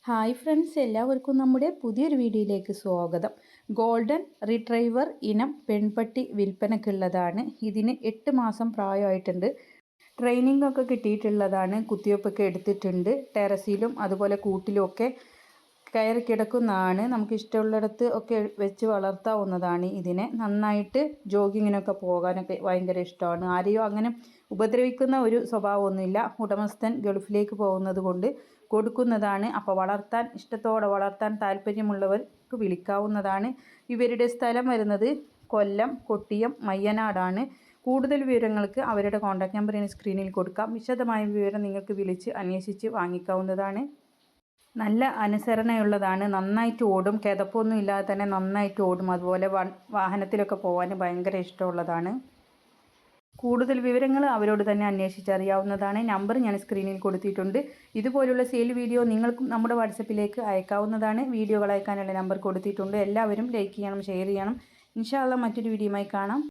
Hi friends, എല്ലാവർക്കും നമ്മുടെ പുതിയൊരു വീഡിയോയിലേക്ക് സ്വാഗതം. ഗോൾഡൻ റിട്രൈവർ ഇനം പെൺപട്ടി വിൽപ്പനക്കുള്ളതാണ്. ഇതിന് 8 മാസം പ്രായമായിട്ടുണ്ട്. ട്രെയിനിങ് ഒക്കെ കിട്ടിയിട്ടുള്ളതാണ്. കുത്തിവയ്പ്പൊക്കെ എടുത്തിട്ടുണ്ട്. ടെറസിലും അതുപോലെ കൂട്ടിലും ഒക്കെ കയറി കിടക്കുന്നതാണ്. നമുക്ക് ഇഷ്ടമുള്ളിടത്ത് ഒക്കെ വെച്ച് വളർത്താവുന്നതാണ്. ഇതിനെ നന്നായിട്ട് ജോഗിങ്ങിനൊക്കെ പോകാനൊക്കെ ഭയങ്കര ഇഷ്ടമാണ്. ആരെയോ അങ്ങനെ ഉപദ്രവിക്കുന്ന ഒരു സ്വഭാവമൊന്നുമില്ല. ഉടമസ്ഥൻ ഗൾഫിലേക്ക് പോകുന്നത് കൊണ്ട് കൊടുക്കുന്നതാണ്. അപ്പോൾ വളർത്താൻ ഇഷ്ടത്തോടെ വളർത്താൻ താല്പര്യമുള്ളവർക്ക് വിളിക്കാവുന്നതാണ്. ഇവരുടെ സ്ഥലം വരുന്നത് കൊല്ലം കൊട്ടിയം മയ്യനാടാണ്. കൂടുതൽ വിവരങ്ങൾക്ക് അവരുടെ കോൺടാക്റ്റ് നമ്പർ ഞാൻ സ്ക്രീനിൽ കൊടുക്കാം. വിശദമായ വിവരം നിങ്ങൾക്ക് വിളിച്ച് അന്വേഷിച്ച് വാങ്ങിക്കാവുന്നതാണ്. നല്ല അനുസരണയുള്ളതാണ്. നന്നായിട്ട് ഓടും. കിതപ്പൊന്നും ഇല്ലാതെ തന്നെ നന്നായിട്ട് ഓടും. അതുപോലെ വാഹനത്തിലൊക്കെ പോകാൻ ഭയങ്കര ഇഷ്ടമുള്ളതാണ്. കൂടുതൽ വിവരങ്ങൾ അവരോട് തന്നെ അന്വേഷിച്ചറിയാവുന്നതാണ്. നമ്പർ ഞാൻ സ്ക്രീനിൽ കൊടുത്തിട്ടുണ്ട്. ഇതുപോലുള്ള സെയിൽ വീഡിയോ നിങ്ങൾക്കും നമ്മുടെ വാട്സപ്പിലേക്ക് അയക്കാവുന്നതാണ്. വീഡിയോകൾ അയക്കാനുള്ള നമ്പർ കൊടുത്തിട്ടുണ്ട്. എല്ലാവരും ലൈക്ക് ചെയ്യണം, ഷെയർ ചെയ്യണം. ഇൻഷാ അല്ലാഹ് മറ്റൊരു വീഡിയോയുമായി കാണാം.